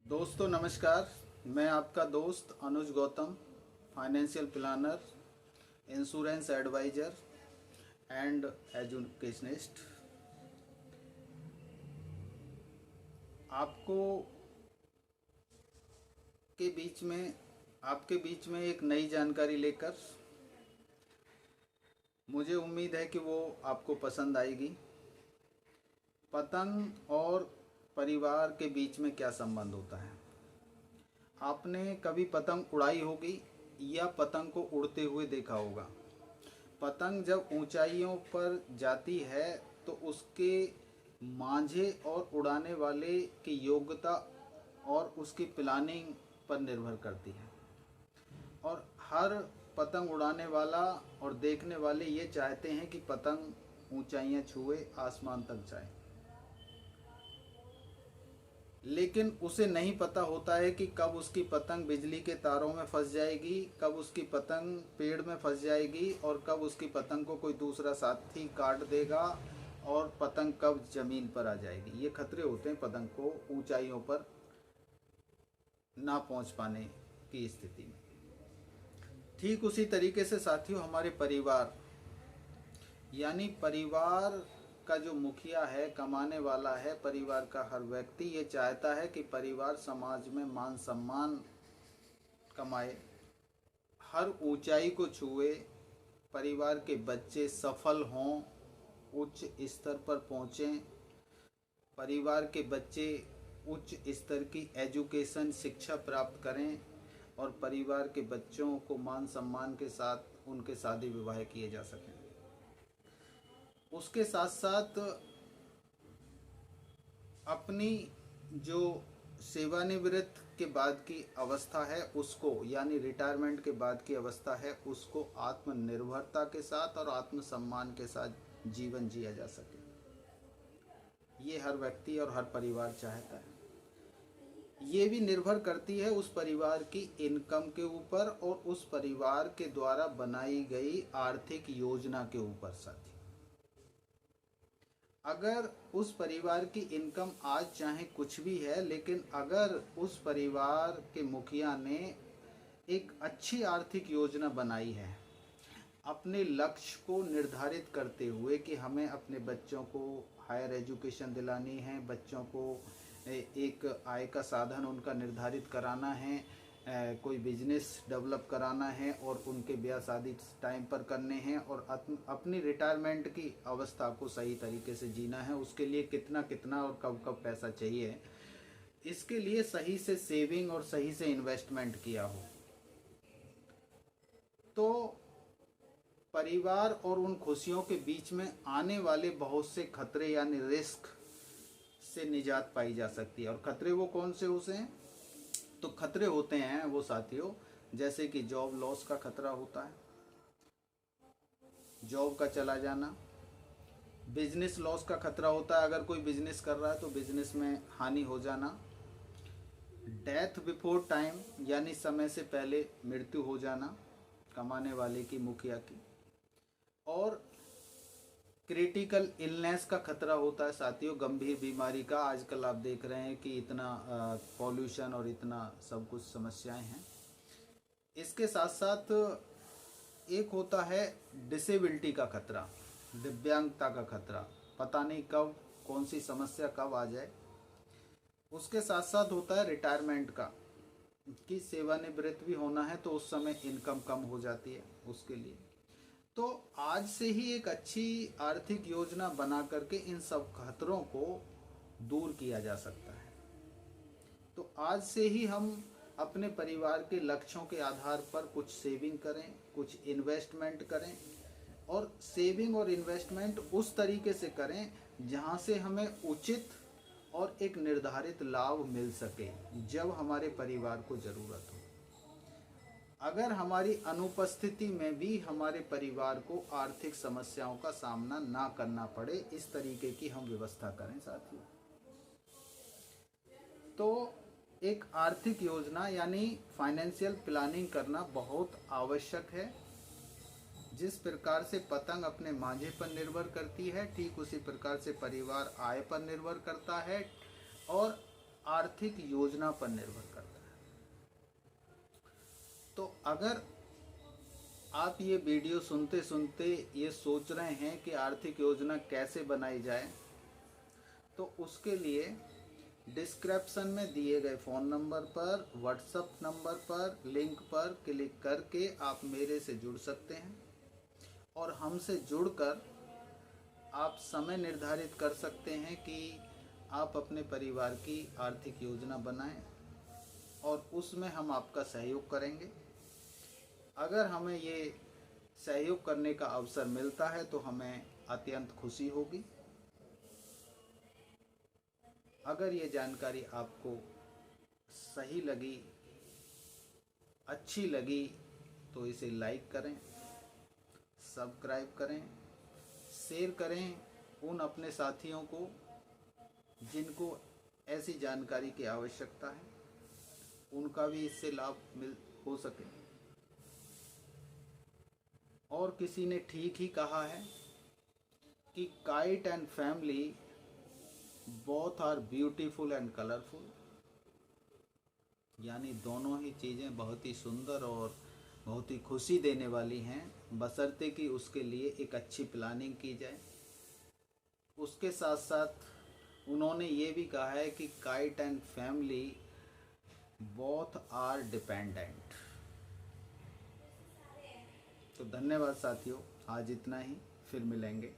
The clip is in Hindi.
दोस्तों नमस्कार। मैं आपका दोस्त Anuj Gautam, financial planner, insurance advisor and educationist. आपको के बीच में आपके बीच में एक नई जानकारी लेकर, मुझे उम्मीद है कि वो आपको पसंद आएगी। पतंग और परिवार के बीच में क्या संबंध होता है? आपने कभी पतंग उड़ाई होगी या पतंग को उड़ते हुए देखा होगा। पतंग जब ऊंचाइयों पर जाती है तो उसके मांझे और उड़ाने वाले की योग्यता और उसकी प्लानिंग पर निर्भर करती है। और हर पतंग उड़ाने वाला और देखने वाले ये चाहते हैं कि पतंग ऊंचाइयां छुए, आसमान तक जाए, लेकिन उसे नहीं पता होता है कि कब उसकी पतंग बिजली के तारों में फंस जाएगी, कब उसकी पतंग पेड़ में फंस जाएगी और कब उसकी पतंग को कोई दूसरा साथी काट देगा और पतंग कब जमीन पर आ जाएगी। ये खतरे होते हैं पतंग को ऊंचाइयों पर ना पहुंच पाने की स्थिति में। ठीक उसी तरीके से साथियों, हमारे परिवार यानी परिवार का जो मुखिया है, कमाने वाला है, परिवार का हर व्यक्ति ये चाहता है कि परिवार समाज में मान सम्मान कमाए, हर ऊंचाई को छुए, परिवार के बच्चे सफल हों, उच्च स्तर पर पहुँचें, परिवार के बच्चे उच्च स्तर की एजुकेशन शिक्षा प्राप्त करें और परिवार के बच्चों को मान सम्मान के साथ उनके शादी विवाह किए जा सकें। उसके साथ साथ अपनी जो सेवानिवृत्त के बाद की अवस्था है उसको, यानी रिटायरमेंट के बाद की अवस्था है उसको आत्मनिर्भरता के साथ और आत्मसम्मान के साथ जीवन जिया जा सके। ये हर व्यक्ति और हर परिवार चाहता है। ये भी निर्भर करती है उस परिवार की इनकम के ऊपर और उस परिवार के द्वारा बनाई गई आर्थिक योजना के ऊपर। साथी, अगर उस परिवार की इनकम आज चाहे कुछ भी है, लेकिन अगर उस परिवार के मुखिया ने एक अच्छी आर्थिक योजना बनाई है, अपने लक्ष्य को निर्धारित करते हुए कि हमें अपने बच्चों को हायर एजुकेशन दिलानी है, बच्चों को एक आय का साधन उनका निर्धारित कराना है, कोई बिजनेस डेवलप कराना है और उनके ब्याह शादी टाइम पर करने हैं और अपनी रिटायरमेंट की अवस्था को सही तरीके से जीना है, उसके लिए कितना कितना और कब कब पैसा चाहिए, इसके लिए सही से सेविंग और सही से इन्वेस्टमेंट किया हो, तो परिवार और उन खुशियों के बीच में आने वाले बहुत से खतरे यानी रिस्क से निजात पाई जा सकती है। और खतरे वो कौन से होते हैं? तो खतरे होते हैं वो साथियों, जैसे कि जॉब लॉस का खतरा होता है, जॉब का चला जाना, बिजनेस लॉस का खतरा होता है, अगर कोई बिजनेस कर रहा है तो बिजनेस में हानि हो जाना, डेथ बिफोर टाइम यानी समय से पहले मृत्यु हो जाना कमाने वाले की, मुखिया की, और क्रिटिकल इलनेस का खतरा होता है साथियों, गंभीर बीमारी का। आजकल आप देख रहे हैं कि इतना पॉल्यूशन और इतना सब कुछ समस्याएं हैं। इसके साथ साथ एक होता है डिसेबिलिटी का खतरा, दिव्यांगता का खतरा, पता नहीं कब कौन सी समस्या कब आ जाए। उसके साथ साथ होता है रिटायरमेंट का, कि सेवानिवृत्त भी होना है तो उस समय इनकम कम हो जाती है उसके लिए। तो आज से ही एक अच्छी आर्थिक योजना बना करके इन सब खतरों को दूर किया जा सकता है। तो आज से ही हम अपने परिवार के लक्ष्यों के आधार पर कुछ सेविंग करें, कुछ इन्वेस्टमेंट करें, और सेविंग और इन्वेस्टमेंट उस तरीके से करें जहां से हमें उचित और एक निर्धारित लाभ मिल सके जब हमारे परिवार को ज़रूरत हो। अगर हमारी अनुपस्थिति में भी हमारे परिवार को आर्थिक समस्याओं का सामना ना करना पड़े, इस तरीके की हम व्यवस्था करें साथियों। तो एक आर्थिक योजना यानी फाइनेंशियल प्लानिंग करना बहुत आवश्यक है। जिस प्रकार से पतंग अपने मांझे पर निर्भर करती है, ठीक उसी प्रकार से परिवार आय पर निर्भर करता है, और आर्थिक योजना पर निर्भर करता है। तो अगर आप ये वीडियो सुनते सुनते ये सोच रहे हैं कि आर्थिक योजना कैसे बनाई जाए, तो उसके लिए डिस्क्रिप्शन में दिए गए फ़ोन नंबर पर, व्हाट्सएप नंबर पर, लिंक पर क्लिक करके आप मेरे से जुड़ सकते हैं और हमसे जुड़कर आप समय निर्धारित कर सकते हैं कि आप अपने परिवार की आर्थिक योजना बनाएं और उसमें हम आपका सहयोग करेंगे। अगर हमें ये सहयोग करने का अवसर मिलता है तो हमें अत्यंत खुशी होगी। अगर ये जानकारी आपको सही लगी, अच्छी लगी, तो इसे लाइक करें, सब्सक्राइब करें, शेयर करें उन अपने साथियों को जिनको ऐसी जानकारी की आवश्यकता है, उनका भी इससे लाभ हो सके। और किसी ने ठीक ही कहा है कि kite and family both are beautiful and colourful, यानी दोनों ही चीज़ें बहुत ही सुंदर और बहुत ही खुशी देने वाली हैं, बशर्ते कि उसके लिए एक अच्छी प्लानिंग की जाए। उसके साथ साथ उन्होंने ये भी कहा है कि kite and family both are dependent. तो धन्यवाद साथियों, आज इतना ही, फिर मिलेंगे।